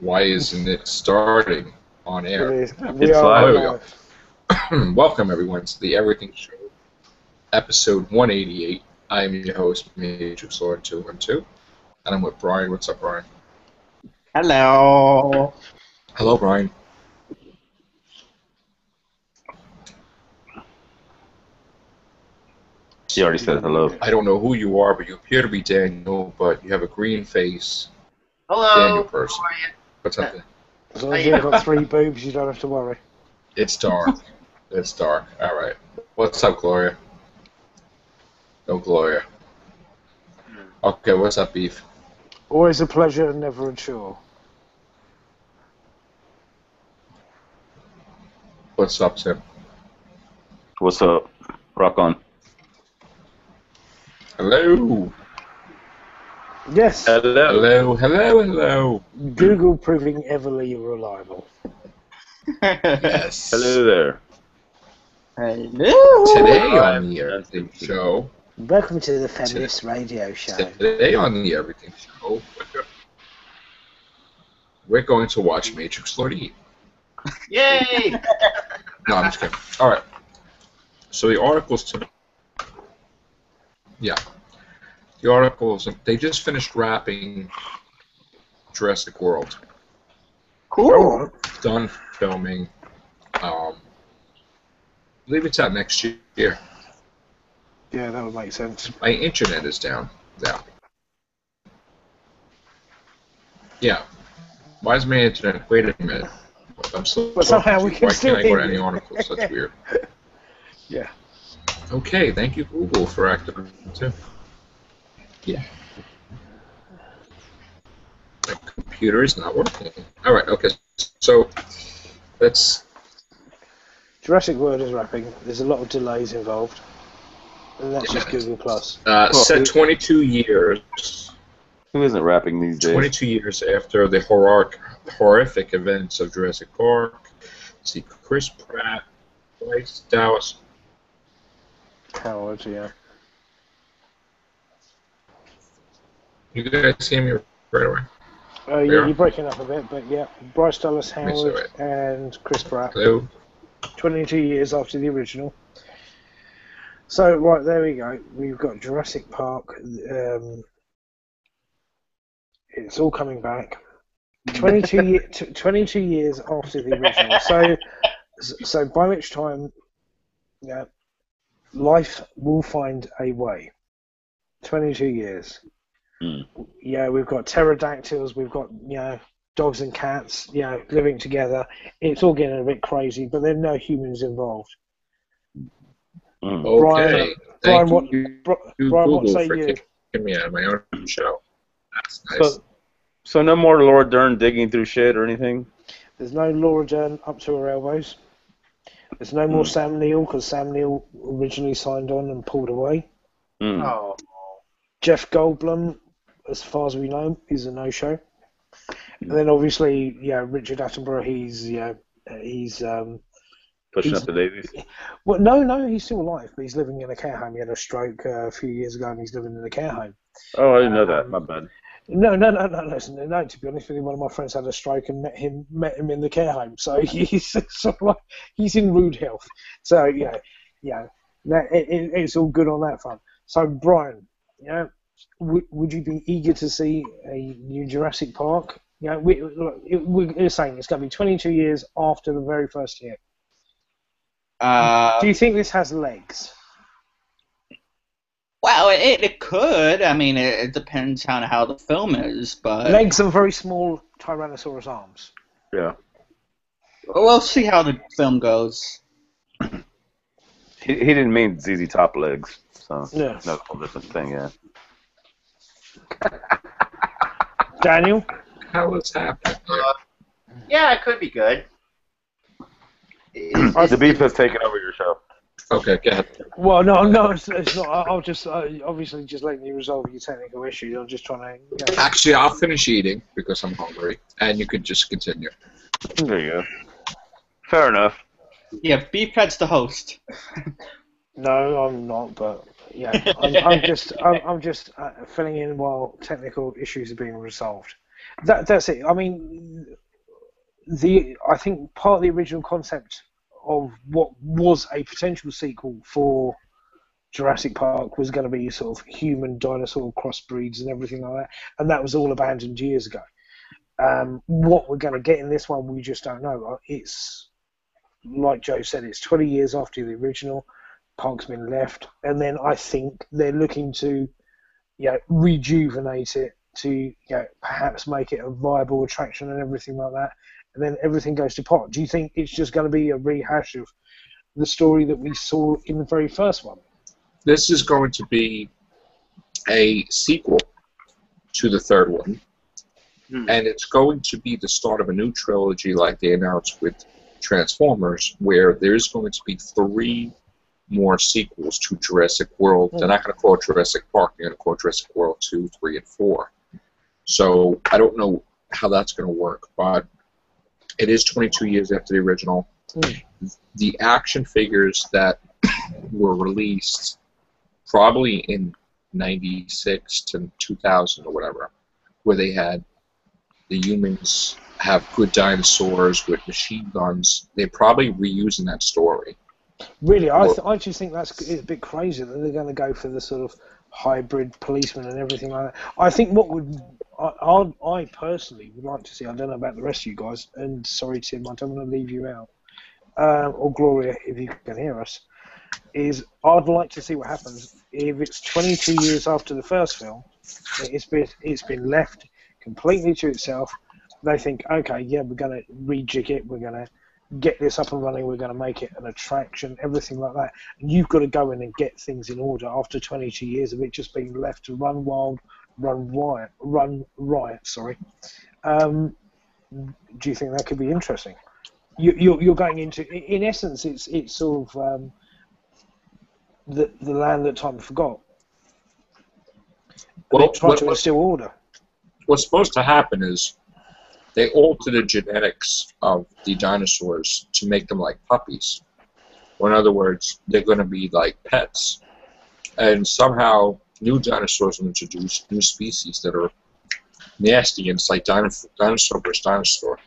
Why isn't it starting on It air? is. We It's are Oh, live. there we live. go. Welcome, everyone, to the Everything Show, episode 188. I am your host, Matrix Lord 212, and I'm with Brian. What's up, Brian? Hello. Hello, Brian. She already said hello. I don't know who you are, but you appear to be Daniel, but you have a green face. Hello. Daniel person. How are you? What's up there? As long as you've got three boobs, you don't have to worry. It's dark. It's dark. All right. What's up, Gloria? No, Gloria. Okay, what's up, Beef? Always a pleasure, never a chore. What's up, Tim? What's up? Rock on. Hello. Yes, Hello, hello, hello. Google proving everly reliable. Yes. Hello there. Hello. Today on the Everything Show. Welcome to the Feminist Radio Show. Today on the Everything Show, we're going to watch Matrix Lord E. Yay. No, I'm just kidding. All right. So the articles today. Yeah. The articles, they just finished wrapping Jurassic World. Cool. Done filming. I believe it's out next year. Yeah, that would make sense. My internet is down now. Yeah. Why is my internet? Wait a minute. I'm still. But somehow we talking to you. can Why still can't I go to hear any you. articles? That's weird. Yeah. Okay, thank you, Google, for activating too. Yeah. My computer is not working. All right. Okay. So let's. Jurassic World is wrapping. There's a lot of delays involved. And that's just Yeah. Google Plus. Set 22 years. Who isn't rapping these days? 22 years after the horrific events of Jurassic Park. See Chris Pratt, Bryce Dallas. Howard, yeah. You guys see me right away? You're breaking up a bit, but yeah. Bryce Dallas Let me see Howard and Chris Pratt. Hello? 22 years after the original. So, right, there we go. We've got Jurassic Park. It's all coming back. 22 years after the original. So by which time, yeah, life will find a way. 22 years. Mm. Yeah, we've got pterodactyls, we've got, dogs and cats, living together. It's all getting a bit crazy, but there are no humans involved. Mm. Okay. Brian, Thank you, Brian, what Google, say for you? kicking me out of my own show. That's nice. So no more Laura Dern digging through shit or anything? There's no Laura Dern up to her elbows. There's no more Sam Neill, because Sam Neill originally signed on and pulled away. Mm. Oh. Jeff Goldblum, as far as we know, is a no-show. And then obviously, Richard Attenborough, he's Pushing he's- up the daisies. well, no, he's still alive, but he's living in a care home. He had a stroke a few years ago, and he's living in a care home. Oh, I didn't know that. My bad. No. To be honest with you, one of my friends had a stroke and met him in the care home. So he's sort of like, he's in rude health. So it's all good on that front. So Brian, would you be eager to see a new Jurassic Park? We're saying it's going to be 22 years after the very first hit. Do you think this has legs? Well, it could. I mean, it depends on how the film is, but Legs and very small Tyrannosaurus arms. Yeah. we'll see how the film goes. He didn't mean ZZ Top legs. So Yeah. that's a whole different thing, yeah. Daniel? How is happening? Yeah, it could be good. The beef has taken over your show. Okay, go ahead. Well, no, it's not. I'll just obviously just letting you resolve your technical issues. I'm just trying to. Actually, I'll finish eating because I'm hungry, and you could just continue. There you go. Fair enough. Yeah, Beefhead's the host. No, I'm not. But I'm just filling in while technical issues are being resolved. That's it. I mean, I think part of the original concept of what was a potential sequel for Jurassic Park was going to be sort of human dinosaur crossbreeds and everything like that, and that was all abandoned years ago. What we're going to get in this one, we just don't know. It's like Joe said, it's 20 years after the original. Park's been left, and then I think they're looking to, rejuvenate it to, perhaps make it a viable attraction and everything like that. And then everything goes to pot. Do you think it's just going to be a rehash of the story that we saw in the very first one? This is going to be a sequel to the third one, and it's going to be the start of a new trilogy like they announced with Transformers, where there's going to be 3 more sequels to Jurassic World. They're not going to call it Jurassic Park, they're going to call it Jurassic World 2, 3, and 4. So I don't know how that's going to work, but it is 22 years after the original. The action figures that were released probably in 96 to 2000 or whatever, where they had the humans have good dinosaurs with machine guns, they're probably reusing that story. Really, I just think that's a bit crazy that they're going to go for the sort of hybrid policeman and everything like that. I think I personally would like to see, I don't know about the rest of you guys, and sorry Tim, I don't want to leave you out, or Gloria if you can hear us, is I'd like to see what happens if it's 22 years after the first film, it's been left completely to itself. They think, okay, yeah, we're going to rejig it, we're going to get this up and running, we're going to make it an attraction, everything like that. And you've got to go in and get things in order after 22 years of it just being left to run wild, run riot. Sorry. Do you think that could be interesting? You're going into, in essence, it's sort of the land that time forgot. Well, try to instill order. What's supposed to happen is they alter the genetics of the dinosaurs to make them like puppies. Or in other words, they're going to be like pets. And somehow new dinosaurs are introduced, new species that are nasty, and it's like dinosaur versus dinosaur.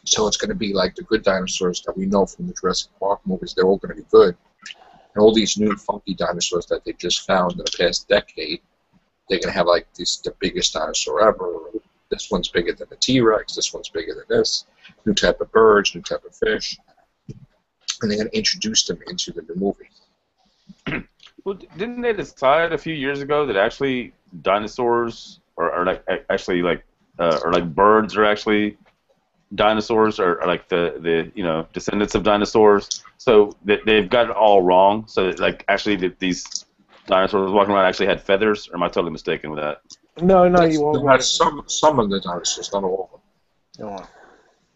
So it's going to be like the good dinosaurs that we know from the Jurassic Park movies. They're all going to be good. And all these new funky dinosaurs that they just found in the past decade, they're going to have like the biggest dinosaur ever. This one's bigger than the T-Rex. This one's bigger than this. New type of birds, new type of fish. And they're going to introduce them into the new movie. Well, didn't they decide a few years ago that actually dinosaurs are like actually like or like birds are actually dinosaurs, or like the descendants of dinosaurs? So they've got it all wrong. So like actually these dinosaurs walking around actually had feathers, or am I totally mistaken with that? No, you are right. Some of the dinosaurs, not all of them. Oh.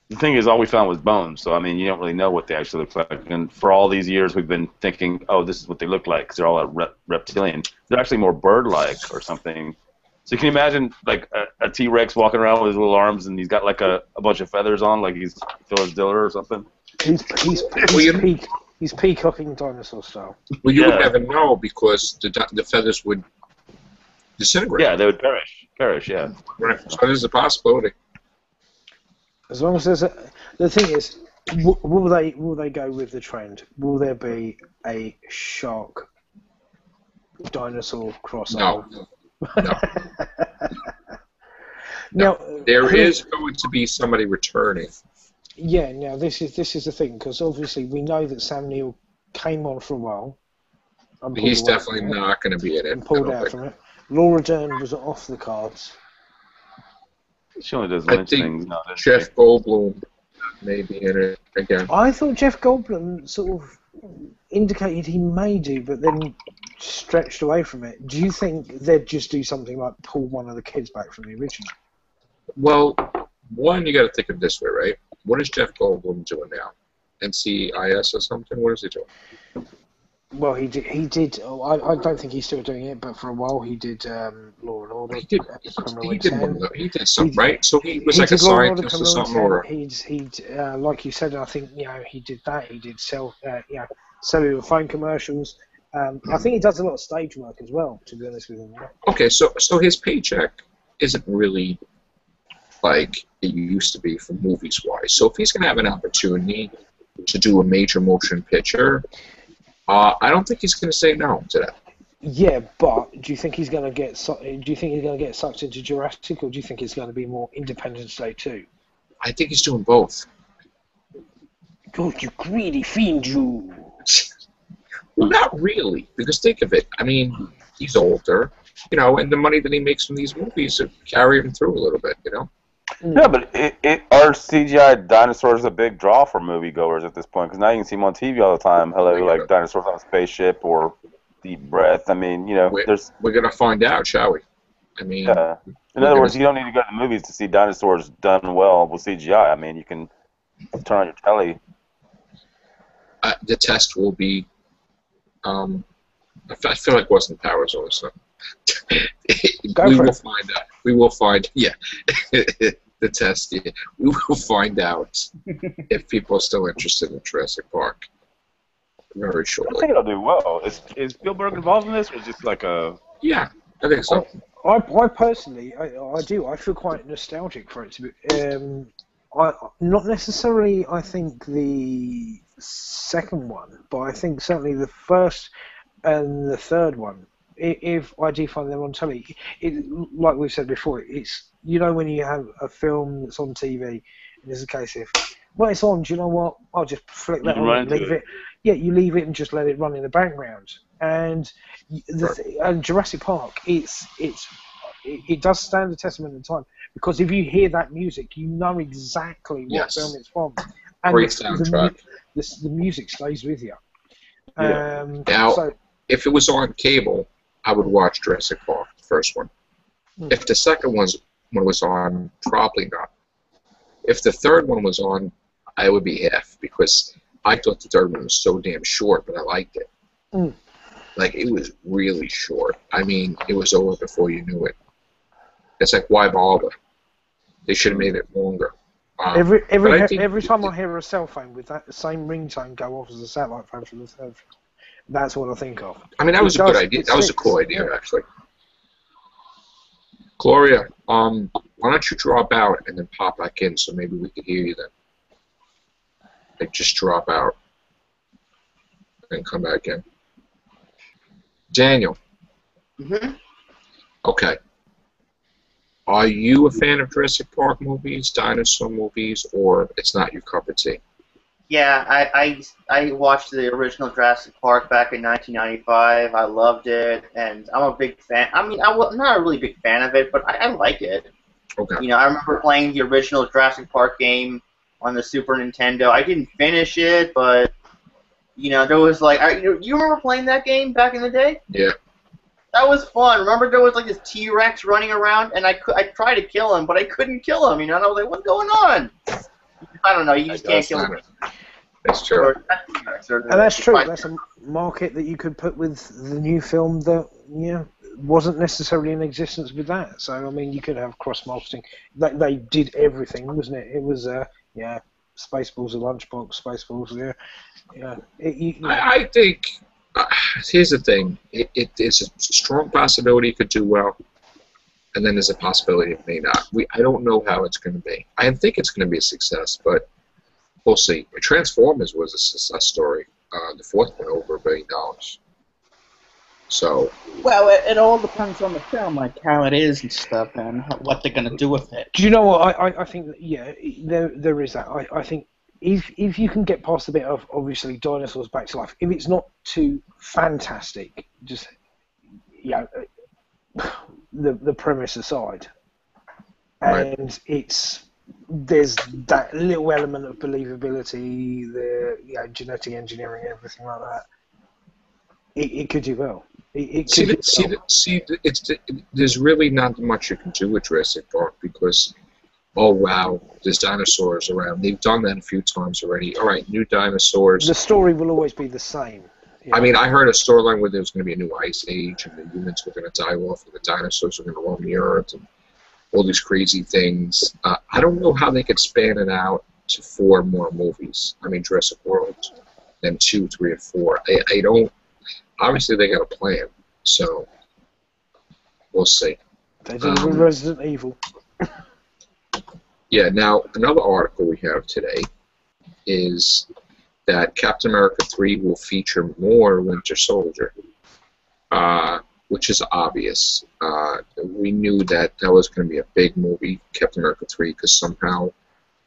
The thing is, all we found was bones, so I mean, you don't really know what they actually look like. And for all these years, we've been thinking, oh, this is what they look like, because they're all reptilian. They're actually more bird-like or something. So can you imagine, like, a T-Rex walking around with his little arms, and he's got, like, a bunch of feathers on, like he's Phyllis Diller or something? He's peacocking dinosaur style. Well, you would never know, because the feathers would disintegrate. Yeah, they would perish, yeah. Right. So there's a possibility. As long as there's the thing is, will they go with the trend? Will there be a shark dinosaur crossover? No. Now there is going to be somebody returning. Yeah. Now this is the thing, because obviously we know that Sam Neill came on for a while. He's definitely not going to be in it. And pulled out from it. Laura Dern was off the cards. She only does Lynch things. Jeff Goldblum may be in it again. I thought Jeff Goldblum sort of indicated he may do, but then stretched away from it. Do you think they'd just do something like pull one of the kids back from the original? Well, one, you got to think of it this way, right? What is Jeff Goldblum doing now? NCIS or something? What is he doing? Well, he did. I don't think he's still doing it, but for a while he did Law and Order. He did something, right? So he was like a scientist or something, or he'd like you said. I think he did that. He did cellular phone commercials. I think he does a lot of stage work as well. To be honest with him. Okay, so his paycheck isn't really like it used to be for movies-wise. So if he's going to have an opportunity to do a major motion picture, I don't think he's going to say no to that. Yeah, but do you think he's going to get? Do you think he's going to get sucked into Jurassic, or do you think it's going to be more Independence Day 2? I think he's doing both. God, you greedy fiend, you! Well, not really, because think of it. I mean, he's older, you know, and the money that he makes from these movies will carry him through a little bit, you know. Yeah, but are CGI dinosaurs a big draw for moviegoers at this point? Because now you can see them on TV all the time. Hello, like dinosaurs on a spaceship or Deep Breath. I mean, you know, we're gonna find out, shall we? I mean, yeah. In other words, you don't need to go to the movies to see dinosaurs done well with CGI. I mean, you can turn on your telly. The test will be. I feel like Austin Powers all of a sudden. We will find out. We will find. Yeah, the test. Yeah. We will find out if people are still interested in Jurassic Park. Very shortly. I think it'll do well. Is Spielberg involved in this, or just like a? Yeah, I think so. I personally, I do. I feel quite nostalgic for it to be. Not necessarily. I think the second one, but I think certainly the first and the third one. If I do find them on telly, like we've said before, it's, you know, when you have a film that's on TV, and there's a case of, well, it's on, do you know what, I'll just flick that on and leave it. Yeah, you leave it and just let it run in the background. And and Jurassic Park, it does stand the testament of time, because if you hear that music, you know exactly what film it's from. And great soundtrack. The music stays with you. Yeah. Now, if it was on cable, I would watch Jurassic Park, the first one. If the second one was on, probably not. If the third one was on, I would be half, because I thought the third one was so damn short, but I liked it. Like, it was really short. I mean, it was over before you knew it. It's like, why bother? They should have made it longer. Every time I hear a cell phone with that same ringtone go off as a satellite phone from the third, that's what I think of. I mean, that was a good idea. That was a cool idea, actually. Gloria, why don't you drop out and then pop back in so maybe we could hear you then? Like, just drop out and come back in. Daniel. Okay. Are you a fan of Jurassic Park movies, dinosaur movies, or it's not your cup of tea? Yeah, I watched the original Jurassic Park back in 1995. I loved it, and I'm a big fan. I mean, I'm not a really big fan of it, but I like it. Okay. You know, I remember playing the original Jurassic Park game on the Super Nintendo. I didn't finish it, but, you know, there was like, you remember playing that game back in the day? Yeah. That was fun. Remember there was like this T-Rex running around, and I tried to kill him, but I couldn't kill him, you know, and I was like, what's going on? I don't know, you just can't kill him. That's true. And that's true. That's a market that you could put with the new film that, wasn't necessarily in existence with that. So, I mean, you could have cross-marketing. They did everything, wasn't it? It was, Spaceballs, a lunchbox, Spaceballs, I think, here's the thing. It's a strong possibility it could do well, and then there's a possibility it may not. I don't know how it's going to be. I think it's going to be a success, but we'll see. Transformers was a success story. The fourth one, over $1 billion. So. Well, it all depends on the film, like how it is and stuff, and what they're going to do with it. Do you know what? I think that, there is that. I think if you can get past the bit of, obviously, dinosaurs back to life, if it's not too fantastic, just the premise aside, and there's that little element of believability, the genetic engineering, everything like that. It could do well. There's really not much you can do with Jurassic Park because, oh wow, there's dinosaurs around. They've done that a few times already. All right, new dinosaurs. The story will always be the same. I mean, I heard a storyline where there was going to be a new ice age and the humans were going to die off and the dinosaurs were going to roam the earth and all these crazy things. I don't know how they could span it out to 4 more movies. I mean, Jurassic World, then 2, 3, and 4. I don't. Obviously, they got a plan, so we'll see. They did it with Resident Evil. Yeah, now, another article we have today is that Captain America 3 will feature more Winter Soldier, which is obvious. We knew that was going to be a big movie, Captain America 3, because somehow it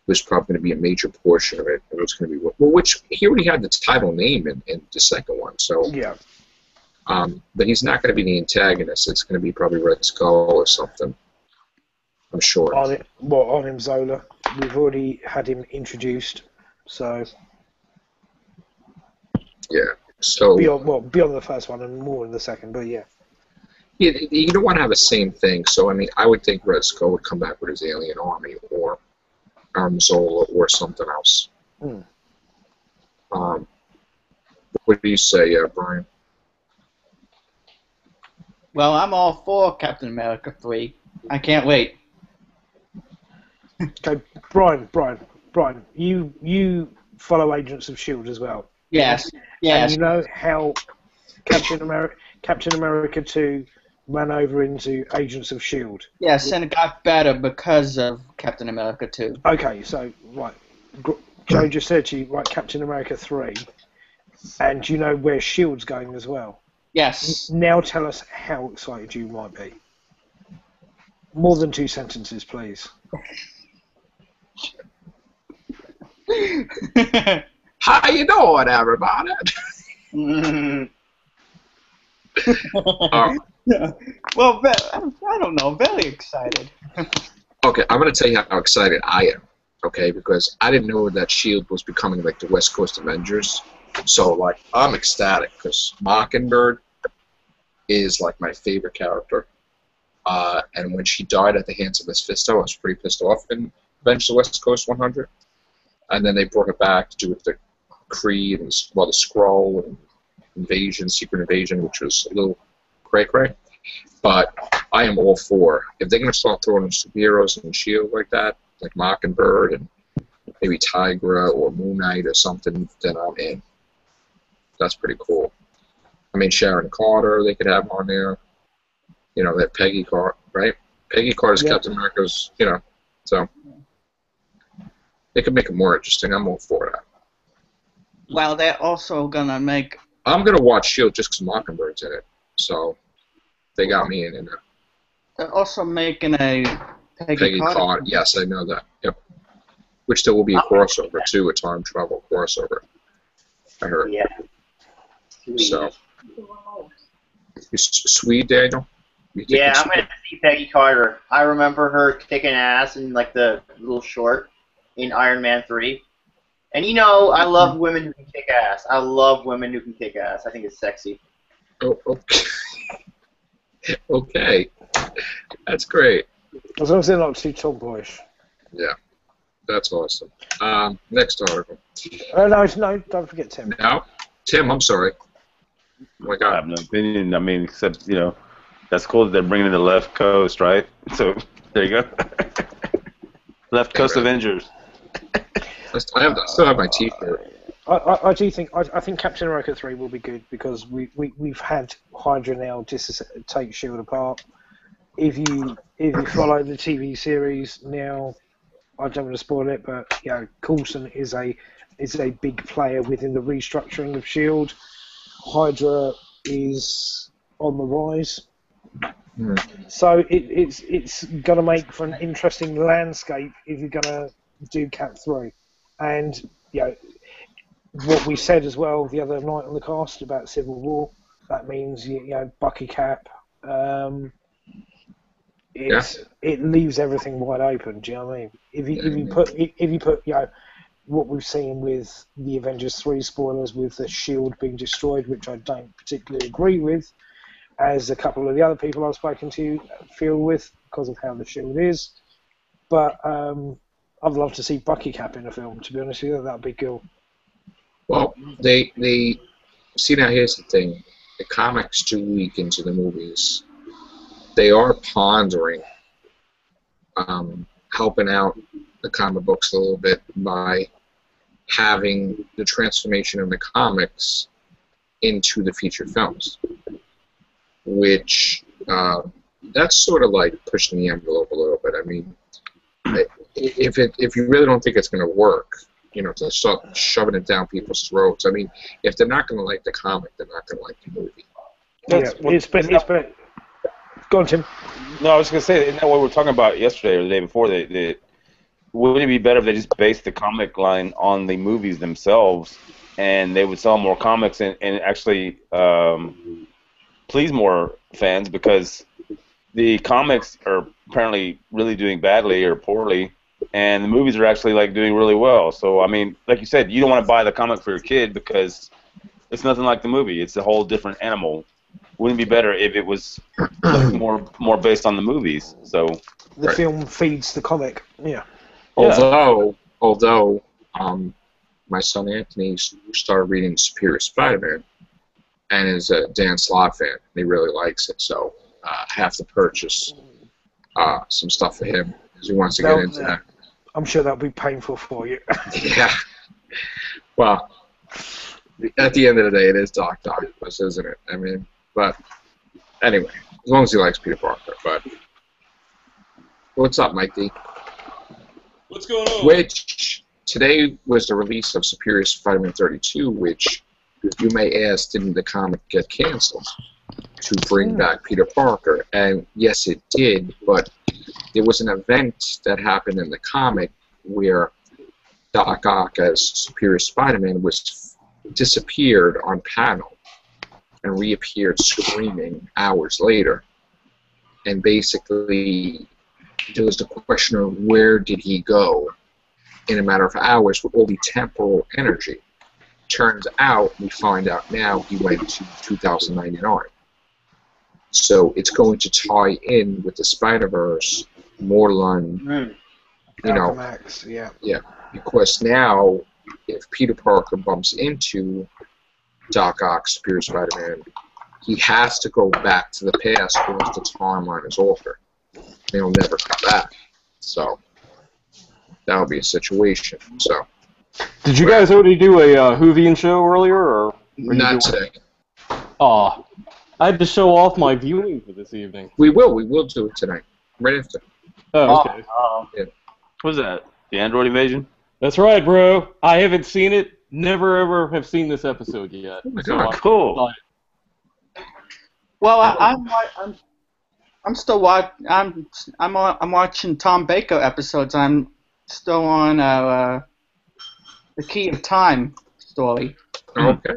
was probably going to be a major portion of it. It was going to be, well, which he already had the title name in the second one, so. Yeah. But he's not going to be the antagonist. It's going to be probably Red Skull or something. I'm sure. Arnim Zola. We've already had him introduced, so. Yeah. So. Beyond the first one and more in the second, but yeah. Yeah, you don't want to have the same thing. So I mean, I would think Red Skull would come back with his alien army, or Arnim Zola, or something else. What do you say, Brian? Well, I'm all for Captain America 3. I can't wait. Okay, Brian, you follow Agents of S.H.I.E.L.D. as well. Yes. And you know how Captain America 2 ran over into Agents of S.H.I.E.L.D. Yes, and it got better because of Captain America 2. Okay, so, right, Joe just said to you, right, Captain America 3, and you know where S.H.I.E.L.D's going as well. Yes. Now tell us how excited you might be. More than 2 sentences, please. How you doing, everybody? Well, I don't know. Very excited. Okay, I'm going to tell you how excited I am. Okay, because I didn't know that S.H.I.E.L.D. was becoming like the West Coast Avengers. So, like, I'm ecstatic because Mockingbird is like my favorite character. And when she died at the hands of Mephisto, I was pretty pissed off in Avengers of the West Coast 100. And then they brought her back to do with the Kree and the Skrull and Invasion, Secret Invasion, which was a little cray-cray. But I am all for, if they're going to start throwing in superheroes and S.H.I.E.L.D. like that, like Mockingbird and maybe Tigra or Moon Knight or something, then I'm in. That's pretty cool. I mean, Sharon Carter, they could have on there. You know, that Peggy Carter, right? Peggy Carter's Captain America's, you know, so they could make it more interesting. I'm all for that. Well, they're also gonna make. I'm gonna watch S.H.I.E.L.D. just because Mockingbird's in it, so they got me in it. They're also making a Peggy Carter. Yes, I know that. Yep. Which there will be a crossover too, a time travel crossover. I heard. Yeah. So. You sweet, Daniel? Yeah, I'm gonna see Peggy Carter. I remember her kicking ass in like the little short in Iron Man 3. And you know, I love women who can kick ass. I love women who can kick ass. I think it's sexy. Oh, okay. Okay. That's great. As long as they're not too tomboyish. Yeah. That's awesome. Next article. No, don't forget Tim. No? Tim, I'm sorry. Oh my God. I have no opinion. I mean, except, you know, that's cool that they're bringing in the left coast, right? So, there you go. Left Coast Avengers. I still have my T-shirt. I do think I think Captain America 3 will be good because we've had Hydra now just take S.H.I.E.L.D. apart. If you follow the TV series now, I don't want to spoil it, but you know, Coulson is a big player within the restructuring of S.H.I.E.L.D. Hydra is on the rise. So it's going to make for an interesting landscape if you're going to do Cap 3. And, you know, what we said as well the other night on the cast about Civil War, that means, you know, Bucky Cap. It leaves everything wide open, do you know what I mean? If you put, you know, what we've seen with the Avengers 3 spoilers with the S.H.I.E.L.D. being destroyed, which I don't particularly agree with, as a couple of the other people I've spoken to feel with because of how the S.H.I.E.L.D. is. But I'd love to see Bucky Cap in a film, to be honest with you. That'd be cool. Well, they see, now here's the thing. The comics do leak into the movies. They are pondering helping out the comic books a little bit by having the transformation in the comics into the feature films, which that's sort of like pushing the envelope a little bit. I mean, if you really don't think it's going to work, to start shoving it down people's throats. I mean, if they're not going to like the comic, they're not going to like the movie. It's been. Go on, Tim. No, I was going to say, isn't that what we were talking about yesterday or the day before? Wouldn't it be better if they just based the comic line on the movies themselves, and they would sell more comics and actually please more fans, because the comics are apparently really doing badly or poorly, and the movies are actually like doing really well. So I mean, like you said, you don't want to buy the comic for your kid because it's nothing like the movie. It's a whole different animal. Wouldn't it be better if it was like more based on the movies? So the film feeds the comic. Yeah. Although my son Anthony started reading Superior Spider-Man and is a Dan Slott fan. He really likes it, so I have to purchase some stuff for him because he wants to get into that. I'm sure that'll be painful for you. Yeah. Well, at the end of the day, it is Doc Octopus, isn't it? I mean, but anyway, as long as he likes Peter Parker. But what's up, Mike D? What's going on? Which today was the release of Superior Spider-Man 32, which you may ask, didn't the comic get canceled to bring back Peter Parker? And yes, it did, but there was an event that happened in the comic where Doc Ock as Superior Spider-Man was disappeared on panel and reappeared screaming hours later. And basically, there was the question of where did he go in a matter of hours with all the temporal energy. Turns out, we find out now, he went to 2099. So it's going to tie in with the Spider-Verse, Moreland, Max, yeah, because now, if Peter Parker bumps into Doc Ock, Superior Spider-Man, he has to go back to the past because the timeline is altered. He'll never come back. So that'll be a situation. So. Did you guys already do a Whovian show earlier, or not today? Aw, I had to show off my viewing for this evening. We will do it tonight, right after. Oh, okay. Yeah. What was that? The Android Invasion? That's right, bro. I haven't seen it. Never ever have seen this episode yet. Oh my God. Cool. Well, I'm still I'm watching Tom Baker episodes. I'm still on the Key of Time story. Okay,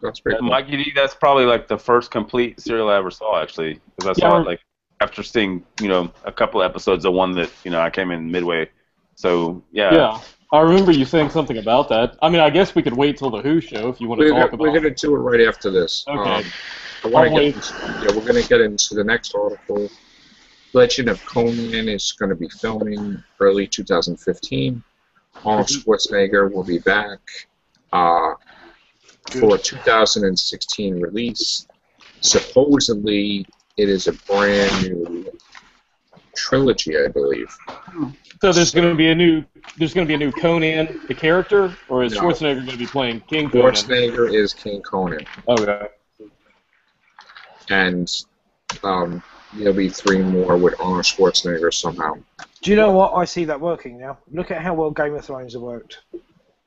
that's pretty cool. Mikey D, that's probably like the first complete serial I ever saw, actually, because I saw it like after seeing a couple episodes of one that I came in midway. So yeah, I remember you saying something about that. I mean, I guess we could wait till the Who show if you want to talk about it. We're going to do it right after this. Okay. we're going to get into the next article. Legend of Conan is going to be filming early 2015. Arnold Schwarzenegger will be back for a 2016 release. Supposedly, it is a brand new trilogy, I believe. So there's going to be a new Conan, the character, or is No. Schwarzenegger going to be playing King Conan? Schwarzenegger is King Conan, Okay. and there'll be 3 more with Arnold Schwarzenegger somehow. Do you know what? I see that working now. Look at how well Game of Thrones have worked.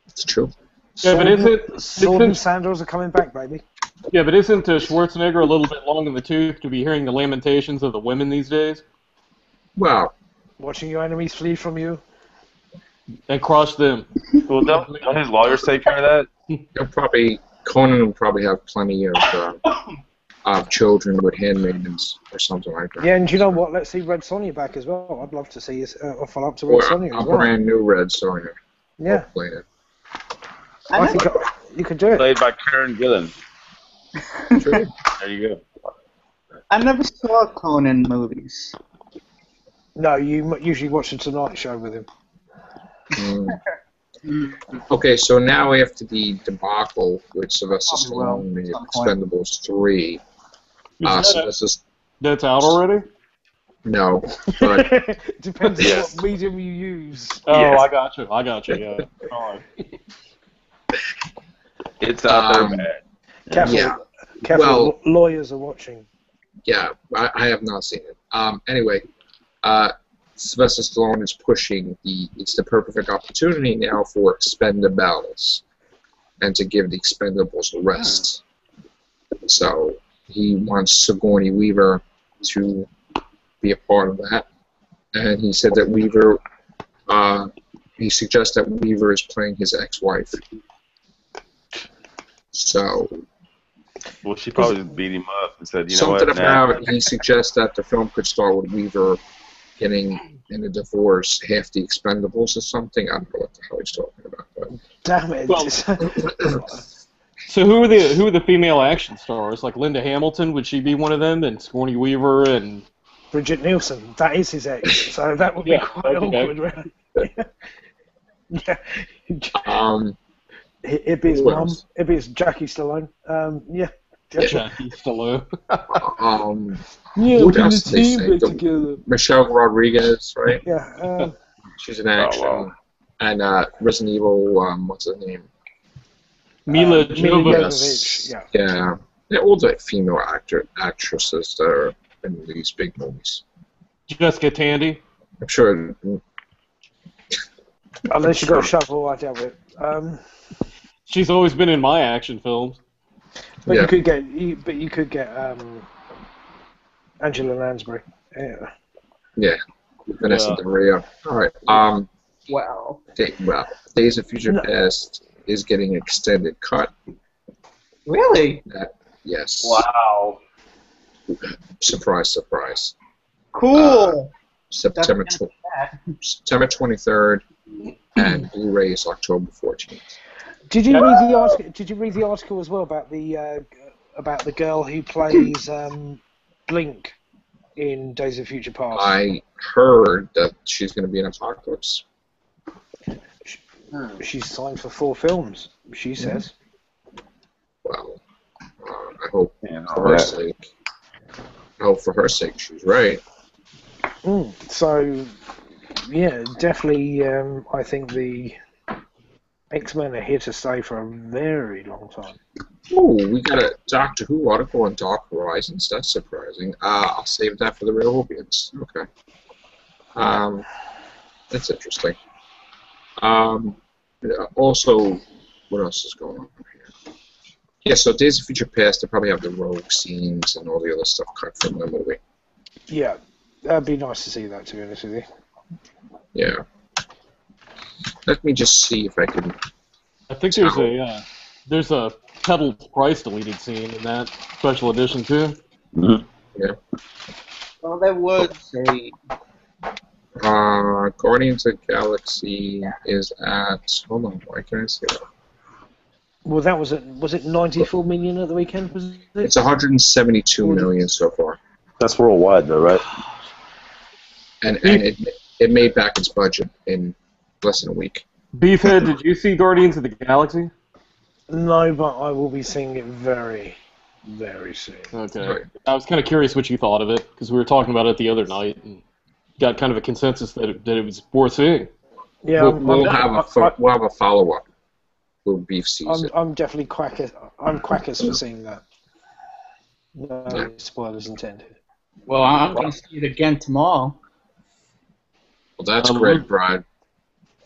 It's true. Yeah, but Sword and sandals are coming back, baby. Yeah, but isn't Schwarzenegger a little bit long in the tooth to be hearing the lamentations of the women these days? Well, Watching your enemies flee from you. And crush them. Well, don't his lawyers take care of that? Conan will probably have plenty of children with handmaidens or something like that. Yeah, and do you know what? Let's see Red Sonja back as well. I'd love to see a follow-up to Red Or Sonja a as well. brand new Red Sonja. Yeah. Hopefully. I think you could do it. Played by Karen Gillan. True. There you go. I never saw Conan movies. No, you usually watch the Tonight Show with him. Okay, so now after the debacle with Sylvester Probably Stallone in at some point. Expendables 3, That's out already? no, but Depends on Yes. what medium you use. Oh, Yes. I got you, yeah. All right. It's out there bad. Careful, Yeah. careful. Well- Lawyers are watching. Yeah, I have not seen it. Anyway, Sylvester Stallone is pushing it's the perfect opportunity now for Expendables, and to give the Expendables a rest. So he wants Sigourney Weaver to be a part of that, and he said that Weaver, he suggests that Weaver is playing his ex-wife. So. Well, she probably just beat him up and said, you know Something what, about he suggests that the film could start with Weaver getting in a divorce, half the Expendables or something. I don't know what the hell he's talking about. But. Damn it. Well, so who are the female action stars? Like Linda Hamilton, would she be one of them? And Sigourney Weaver and Bridget Nielsen, that is his ex, so that would be quite awkward. Right? Yeah. It'd be his Who mum. else? It'd be his Jackie Stallone. Yeah. Jackie Stallone. Yeah, Who we else the did they team say? bit together. Michelle Rodriguez, right? Yeah. She's an action. wow. And Resident Evil, what's her name? Mila Jovovich. Yeah. Yeah. They're all the female actresses that are in these big movies. Jessica Tandy. I'm sure. Unless you got a shovel, I doubt it. She's always been in my action films. But Yeah. you could get Angela Lansbury. Yeah. Yeah. Vanessa Yeah. Del Rio. All right. Wow. Days of Future No. Past is getting extended cut. Really? Yes. Wow. Surprise, surprise. Cool. September That's gonna be bad. September 23rd, and Blu-ray is October 14th. Did you read the article? Did you read the article as well about the girl who plays Blink in Days of Future Past? I heard that she's going to be in Apocalypse. She's signed for 4 films. She says. Well, I hope Yeah, for her sake. I hope for her sake she's right. So, yeah, definitely. I think the X-Men are here to stay for a very long time. Oh, we got a Doctor Who article on Dark Horizons. That's surprising. I'll save that for the real audience. Okay. That's interesting. Also, what else is going on here? Yeah, so Days of Future Past, they probably have the rogue scenes and all the other stuff cut from the movie. Yeah, that'd be nice to see that. To be honest with you. Yeah. Let me just see if I can. I think there's a Pebbles Price deleted scene in that special edition too. Yeah. Well, there was a. Guardians of the Galaxy is at. Hold on, why can't I see that? Well, that was it 94 million at the weekend? Was it? It's 172 million so far, That's worldwide, though, right? and it made back its budget in less than a week. Beefhead, did you see Guardians of the Galaxy? No, but I will be seeing it very, very soon. Okay. Right. I was kind of curious what you thought of it, because we were talking about it the other night, and got kind of a consensus that it was worth seeing. Yeah, We'll have a follow-up. Little beef season. I'm definitely quackers. I'm quackers for seeing that. No spoilers intended. Well, I'm going to see it again tomorrow. Well, that's great, Brad.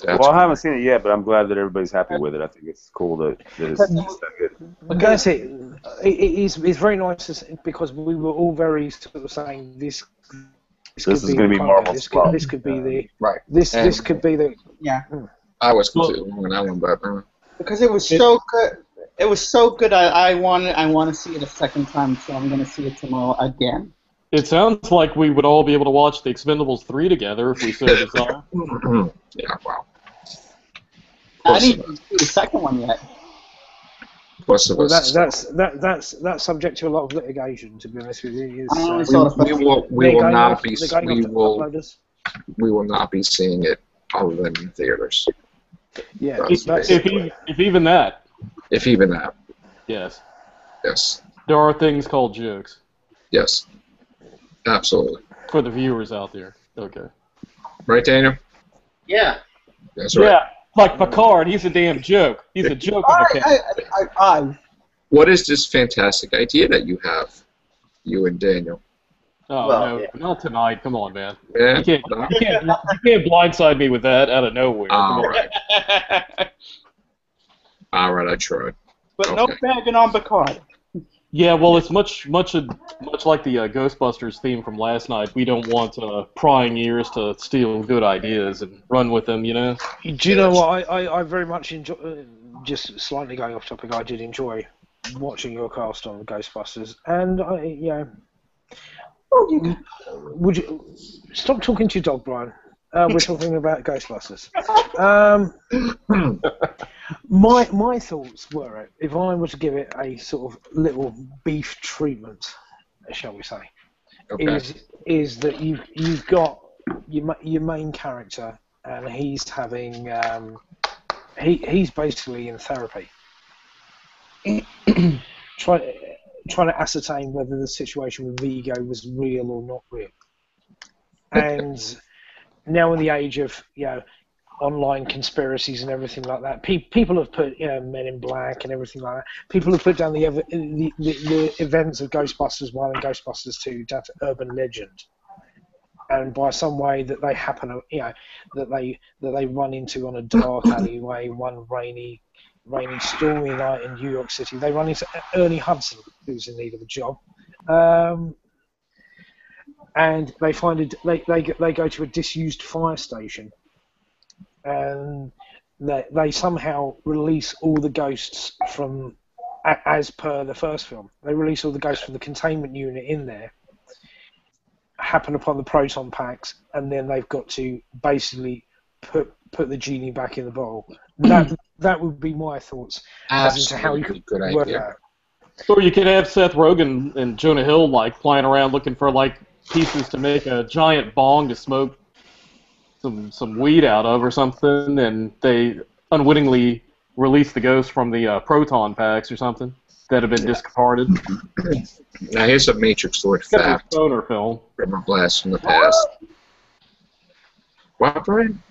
Well, I haven't seen it yet, but I'm glad that everybody's happy with it. I think it's cool that it's that good. I'm going to say it's very nice to see, because we were all very sort of saying this This is going to be Marvel's problem. This could be the Right. This could be the Yeah. I was completely wrong on that one, but Because it was so good. It was so good. I want to see it a second time, so I'm going to see it tomorrow again. It sounds like we would all be able to watch The Expendables 3 together if we so desire. yeah, wow. I didn't even see the second one yet. Plus, well, that's subject to a lot of litigation. To be honest with you, I only saw the first one. we will not be seeing it other than in theaters. Yeah, if even that. If even that. Yes. Yes. There are things called jokes. Yes. Absolutely. For the viewers out there. Okay. Right, Daniel? Yeah. That's right. Yeah, like Picard, he's a damn joke. He's a joke of a cat. I What is this fantastic idea that you have? You and Daniel. Oh Well, no, yeah. not tonight. Come on, man. Yeah. You can't blindside me with that out of nowhere. Come All on. right. All right. I tried. But no Okay. bagging on Picard. Yeah, well, it's much like the Ghostbusters theme from last night. We don't want prying ears to steal good ideas and run with them, you know. Do you know what? I very much enjoy. Just slightly going off topic, I did enjoy watching your cast on Ghostbusters, and would you stop talking to your dog, Brian? We're talking about Ghostbusters. My thoughts were, if I were to give it a sort of little beef treatment, shall we say, Okay. is that you've got your main character, and he's having he's basically in therapy, trying to ascertain whether the situation with Vigo was real or not real, and now in the age of online conspiracies and everything like that, people have put Men in Black and everything like that. People have put down the events of Ghostbusters 1 and Ghostbusters 2 down to urban legend, and by some way that they happen, that they run into on a dark alleyway one rainy, stormy night in New York City. They run into Ernie Hudson, who's in need of a job. And they find they go to a disused fire station, and they somehow release all the ghosts from, as per the first film, they release all the ghosts from the containment unit in there, happen upon the proton packs, and then they've got to basically put the genie back in the bottle. That would be my thoughts as to how you could Good work idea. that. Or you could have Seth Rogen and Jonah Hill flying around looking for pieces to make a giant bong to smoke some weed out of or something, and they unwittingly release the ghost from the proton packs or something that have been discarded. Now here's a Matrix Lord It's got to be a fact stoner film. from a blast from the past. What, Brian?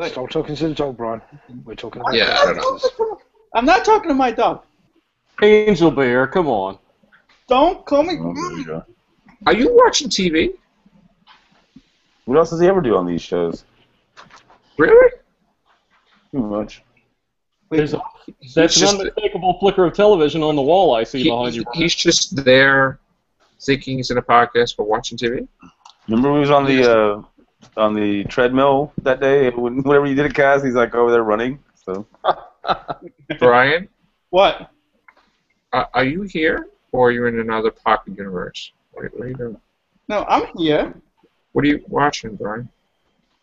Stop talking to the dog, Brian. We're talking about Yeah, I don't know. I'm not talking to my dog. Angel Bear, come on. Don't call me. Oh, there you go. Are you watching TV? What else does he ever do on these shows? Really? Too much. That's an just- unmistakable flicker of television on the wall I see behind you. He's just there thinking he's in a podcast but watching TV? Remember when he was on the treadmill that day? Whenever he did a cast, he's over there running. So. Brian, What? are you here or are you in another pocket universe? What are you doing? No, I'm here. What are you watching, Brian?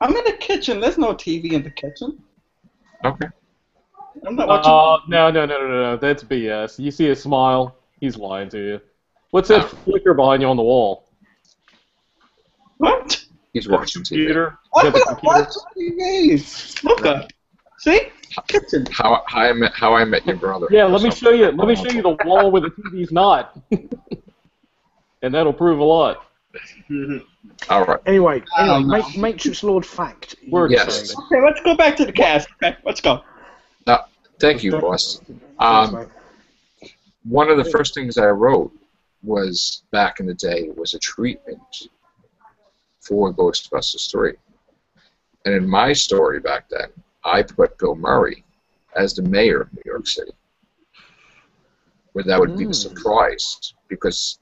I'm in the kitchen. There's no TV in the kitchen. Okay. I'm not watching. No. That's BS. You see a smile, he's lying to you. What's that flicker behind you on the wall? What? He's watching TV. Computer? I'm Is that the not computer? watching TV. Look up. See? Kitchen. How I Met Your Brother. Yeah, let me show you the wall where the TV's not. And that'll prove a lot. All right. Anyway, don't know. Matrix Lord fact. Works. Yes. Okay, let's go back to the cast. Okay, let's go. Thank you, boss. Thanks, mate. One of the first things I wrote was back in the day was a treatment for Ghostbusters 3. And in my story back then, I put Bill Murray as the mayor of New York City. Where that would be the surprise, because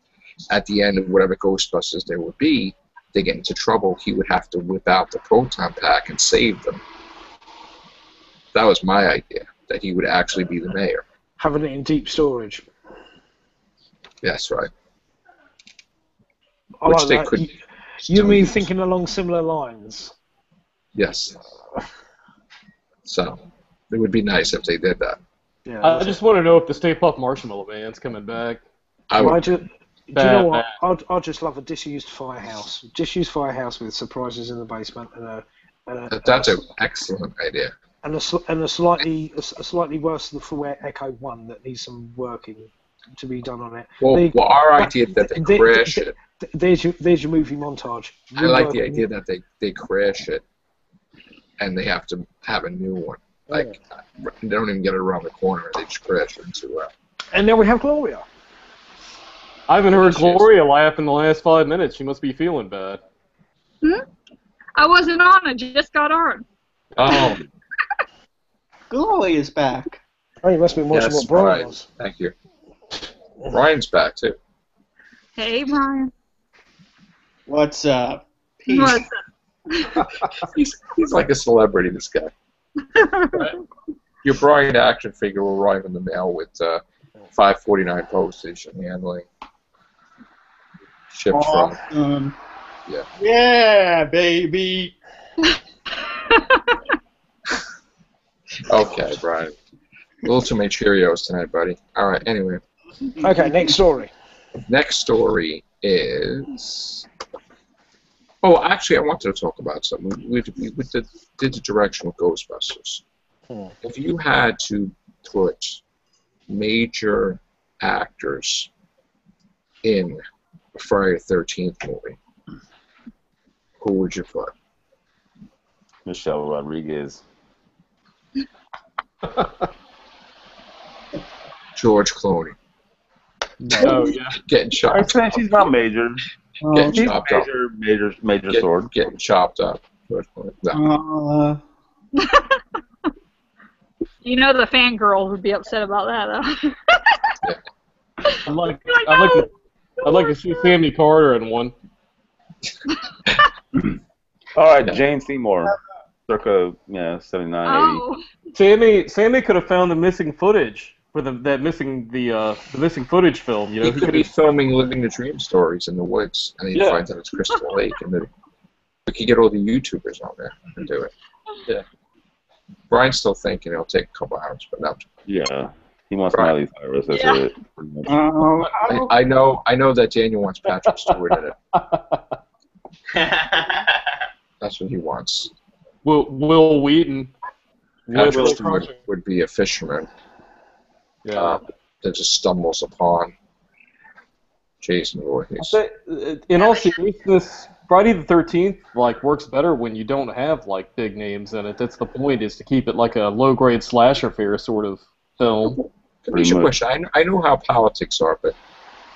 at the end of whatever Ghostbusters there would be, they get into trouble, he would have to whip out the proton pack and save them. That was my idea, that he would actually be the mayor. Having it in deep storage. Yes, right. I Which like they that. could You still mean use. thinking along similar lines? Yes. So, it would be nice if they did that. Yeah. I just want to know if the Stay Puft Marshmallow Band's coming back. I I would. do you know what? I'd just love a disused firehouse. Disused firehouse with surprises in the basement That's an excellent idea. and a slightly worse than Full Echo 1 that needs some working to be done on it. Well, our idea that they crash it. There's your movie montage. I like the idea that they crash it, and they have to have a new one. Like, they don't even get it around the corner; they just crash into. And now we have Gloria. I haven't heard She is. Gloria laugh in the last 5 minutes. She must be feeling bad. I wasn't on. I just got on. Oh, Glory is back. Oh, you must be watching yes, what Brian right. was. Thank you. Ryan's back too. Hey, Brian. What's up? Peace. What's up? He's like a celebrity, this guy. Your Brian action figure will arrive in the mail with $5.49 postage and handling. Shipped from. Awesome. Yeah. Yeah, baby. Okay, Brian. A little too many Cheerios tonight, buddy. All right. Anyway, Okay, next story. next story is. Oh, actually, I wanted to talk about something. We did the direction with Ghostbusters. If you had to put major actors in a Friday the 13th movie, who would you put? Michelle Rodriguez. George Clooney. Oh, yeah. Getting I chopped say up. she's not major. Getting She's chopped up. major sword. Getting chopped up. George Clooney. No. You know the fangirls would be upset about that, though. I'd like to see Sammy Carter in one. All right, Jane Seymour, circa 79, 80. Sammy could have found the missing footage for the missing footage film. You know, He could be filming Living the Dream stories in the woods, and he finds out it's Crystal Lake, and then we could get all the YouTubers on there and do it. Yeah. Brian's still thinking it'll take a couple hours, but no. Yeah, he wants Right. Miley Cyrus. That's Yeah. it. Pretty much. I know that Daniel wants Patrick Stewart in it. That's what he wants. Will Wheaton. Patrick Will Stewart Carter. would be a fisherman Yeah. that just stumbles upon Jason Voorhees. But, in all seriousness, Friday the 13th works better when you don't have big names in it. That's the point, is to keep it like a low grade slasher fare sort of film. Here's a question. I know how politics are, but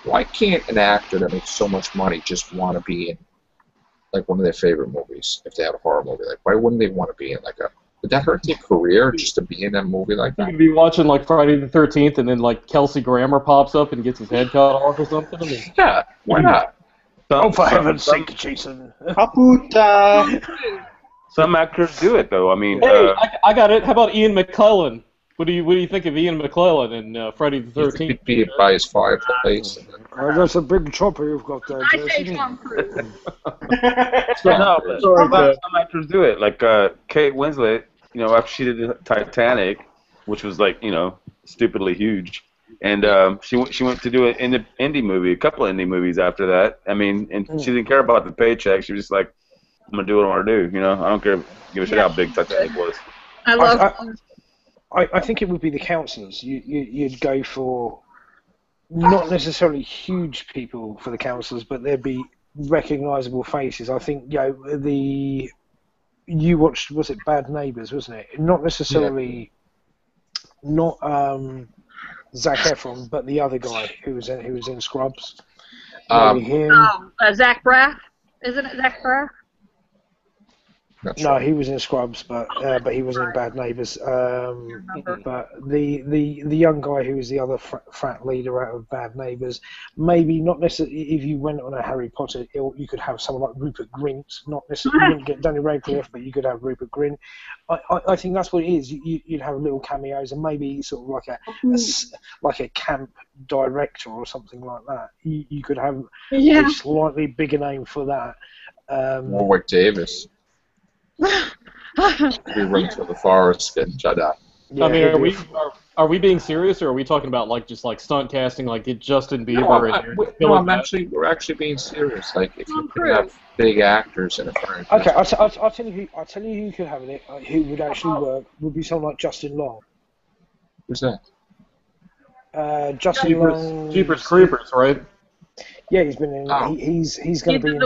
why can't an actor that makes so much money just want to be in one of their favorite movies if they have a horror movie? Why wouldn't they want to be in would that hurt their career just to be in that movie like You that? could be watching Friday the 13th, and then Kelsey Grammer pops up and gets his head cut off or something. I mean, Yeah, why not? Oh, for heaven's sake, Jason. Paputa. Some actors do it though. I mean, hey, I got it. How about Ian McClellan? What do you think of Ian McClellan in Friday the 13th? He'd be by his fireplace. That's a big chopper you've got there, I say Jason. Tom Cruise. no, but some actors do it. Like Kate Winslet, after she did Titanic, which was stupidly huge, and she went to do an indie movie, a couple of indie movies after that. I mean, and she didn't care about the paycheck. She was just like, I'm gonna do what I want to do. I don't give a shit how big Titanic was. I love. I think it would be the counsellors. You'd go for not necessarily huge people for the counsellors, but there'd be recognisable faces. I think you watched, was it Bad Neighbours, wasn't it? Not necessarily not Zac Efron, but the other guy who was in Scrubs. Maybe him. Zach Braff, isn't it Zach Braff? No, he was in Scrubs, but he wasn't in Bad Neighbours. But the young guy who was the other frat leader out of Bad Neighbours, maybe not necessarily. If you went on a Harry Potter, you could have someone like Rupert Grint. Not necessarily, you wouldn't get Danny Radcliffe, but you could have Rupert Grint. I think that's what it is. You'd have little cameos and maybe sort of like a camp director or something like that. You could have a slightly bigger name for that. Warwick Davis. We run through the forest and Jedi. Yeah, I mean, are we being serious, or are we talking about just stunt casting, get Justin Bieber in here? We're actually being serious. If you could have big actors in a franchise. Okay, I'll tell you who you could have in it. Who would actually work would be someone like Justin Long. Who's that? Justin Long. Jeepers Creepers, right? Yeah, he's been in. He's going to be in.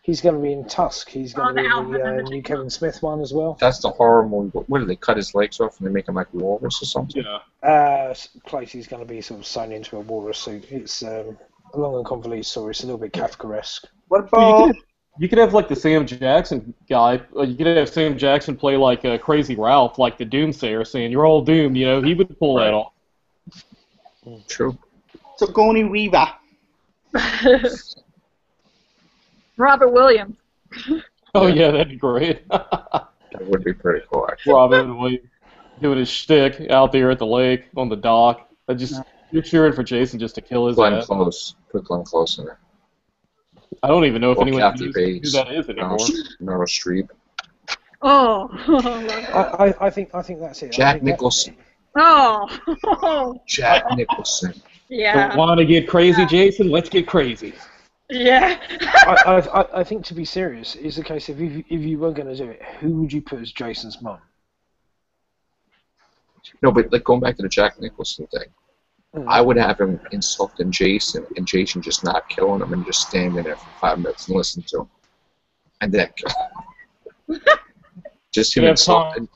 He's going to be in Tusk. He's going Oh, to be the in Alvin and the the new Chipmunks. Kevin Smith one as well. That's the horror movie. What do they cut his legs off and they make him like a walrus or something? Yeah. Place he's going to be sort of sewn into a walrus suit. It's a long and convoluted story. It's a little bit Kafkaesque. What Well, about? you could have like the Sam Jackson guy. You could have Sam Jackson play like Crazy Ralph, like the Doomsayer, saying "You're all doomed." You know, he would pull that off. True. Sigourney Weaver. Robert Williams. Oh yeah, that'd be great. That would be pretty cool, actually. Robin Williams doing his shtick out there at the lake on the dock. You're cheering for Jason just to kill his Glenn ass. Close. Put Glenn Close in there. I don't even know if Or anyone Kathy knows who Bates. that is anymore. Meryl Streep. Oh. I think that's it. I Jack think Nicholson. Oh. Jack Nicholson. Yeah. Don't want to get crazy, Jason? Let's get crazy. Yeah. I think, to be serious, it's the case if you were going to do it, who would you put as Jason's mum? No, but like going back to the Jack Nicholson thing, I would have him insulting Jason and Jason just not killing him and just standing there for 5 minutes and listen to him. And then kill him. Just him You'd have insulting.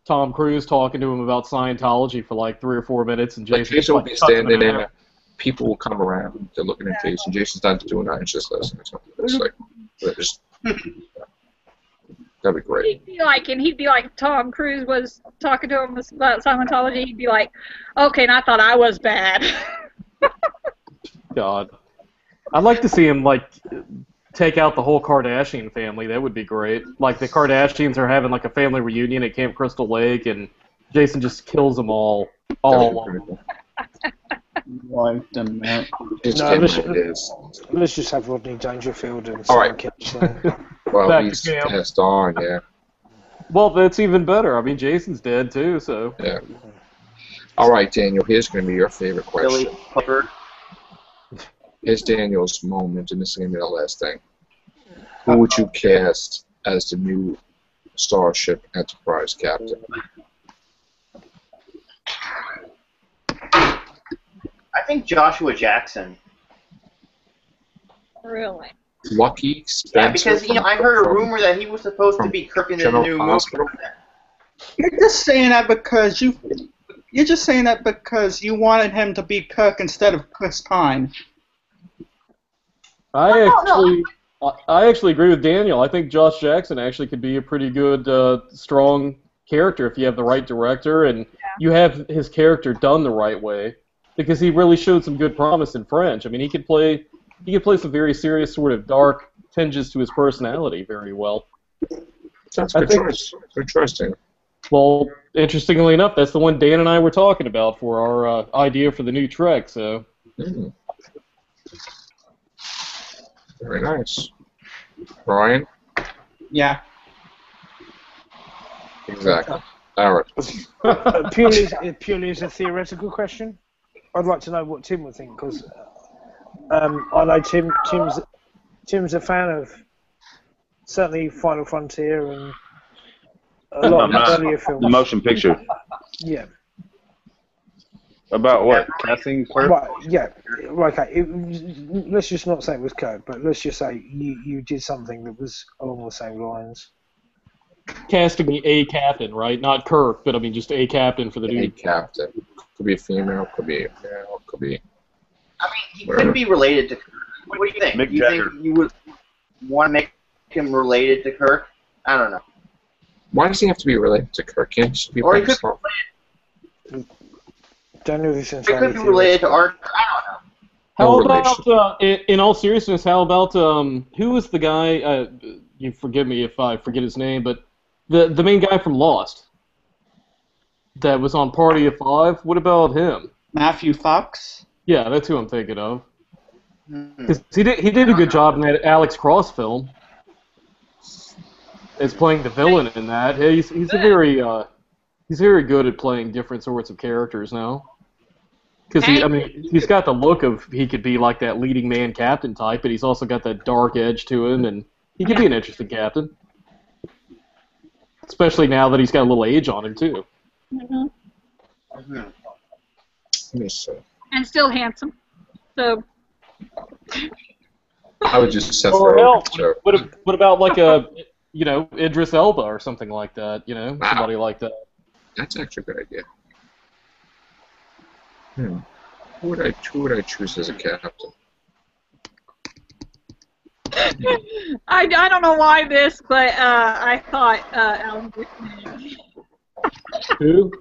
Tom Cruise talking to him about Scientology for like 3 or 4 minutes, and Like Jason, Jason would be cuts him standing in there. half. People will come around. They're looking at Jason. Jason's not doing that. He's just listening to him. It's like, that'd be great. He'd be like Tom Cruise was talking to him about Scientology. He'd be like, okay, and I thought I was bad. God, I'd like to see him like take out the whole Kardashian family. That would be great. Like the Kardashians are having like a family reunion at Camp Crystal Lake, and Jason just kills them all. That'd be All pretty cool. Wiped them out. It's No, him, this- it is. Let's just have Rodney Dangerfield and All right. Sam Kinch. Well, Back to he's Cam. passed on, yeah. Well, that's even better. I mean, Jason's dead too, so. Yeah. All right, Daniel, here's going to be your favorite Billy question. Hubbard. Here's Daniel's moment, and this is going to be the last thing. Who would you cast as the new Starship Enterprise captain? I think Joshua Jackson. Really? Lucky Spencer? Yeah, because I heard a from- rumor that he was supposed to from be Kirk in the General new Hospital? movie. You're just saying that because you're just saying that because you wanted him to be Kirk instead of Chris Pine. I no. actually agree with Daniel. I think Josh Jackson actually could be a pretty good, strong character if you have the right director and you have his character done the right way. Because he really showed some good promise in French. I mean, he could play some very serious, sort of dark tinges to his personality very well. That's a good choice. Good choice, Daniel. Well, interestingly enough, that's the one Dan and I were talking about for our idea for the new Trek. So. Mm. Very nice. Brian? Yeah. Exactly. All right. Purely as a theoretical question, I'd like to know what Tim would think, because I know Tim's a fan of certainly Final Frontier and a lot I'm of not. earlier films. The motion picture. Yeah. About what? Casting Kirk? Right, yeah. Okay. Let's just not say it was Kirk, but let's just say you did something that was along the same lines. Casting the A captain, right? Not Kirk, but I mean just A captain for the A new. captain. Could be a female, could be a male, could be... I mean, he could be related to Kirk. What do you think? Mick Do you Jagger. think you would want to make him related to Kirk? I don't know. Why does he have to be related to Kirk? Can't he just be Or he by could, himself? Don't know this he could be related to Arthur. I don't know. How No about, in all seriousness, how about, who was the guy, you forgive me if I forget his name, but the main guy from Lost that was on Party of Five, what about him? Matthew Fox. Yeah, that's who I'm thinking of. Hmm. 'Cause he did a good job in that Alex Cross film as playing the villain in that. He's very good at playing different sorts of characters now. Because he's got the look of he could be like that leading man captain type, but he's also got that dark edge to him, and he could be an interesting captain. Especially now that he's got a little age on him too. Hmm. Mhm. Let me see. And still handsome. So, I would just Seth Or Rogen. hell, So. what about like a, Idris Elba or something like that? Wow. Somebody like that. That's actually a good idea. Who would I choose as a captain? I don't know why this, but I thought Alan Rickman. Who?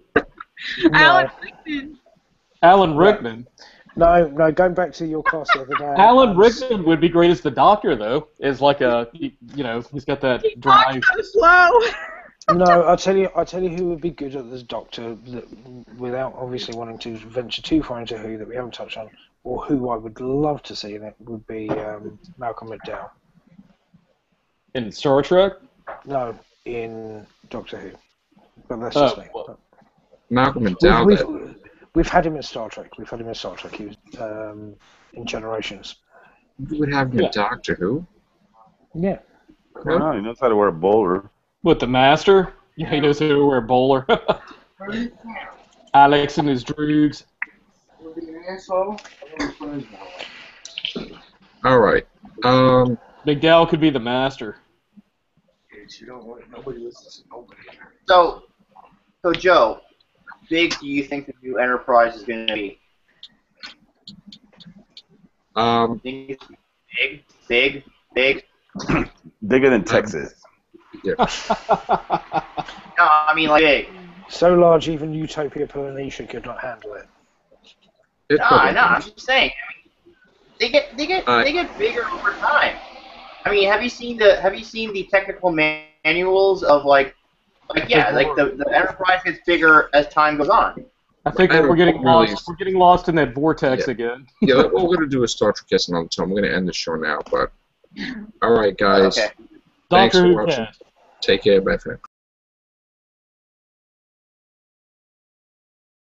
Alan Rickman. Alan Rickman. No, going back to your cast the other day. Alan Rickman would be great as the Doctor, though. Is like he's got that He drive. talks so slow. No, I'll tell you who would be good at this Doctor, without obviously wanting to venture too far into who that we haven't touched on, or who I would love to see in it would be Malcolm McDowell. In Star Trek? No, in Doctor Who. But that's just me. Well, Malcolm McDowell. We've had him in Star Trek. He was in Generations. You would have him in Doctor Who? Yeah. Well, he knows how to wear a bowler. with the Master? Yeah, he knows how to wear a bowler. Alex and his droogs. All right. McDowell could be the Master. So Joe, big do you think the new Enterprise is going to be? Think it's big? Bigger than Texas. Yeah. No, I mean like big. So large, even Utopia Planitia could not handle it. It's No, probably- I'm just saying. I mean, they get bigger over time. I mean, have you seen the technical manuals of the Enterprise gets bigger as time goes on. I think I we're getting don't really- lost. We're getting lost in that vortex Yeah. again. Yeah, what we're going to do is Star Trek Yes another time. We're going to end the show now, but all right, guys. Okay. Thanks Doctor for Who watching. cast. Take care. Bye for now.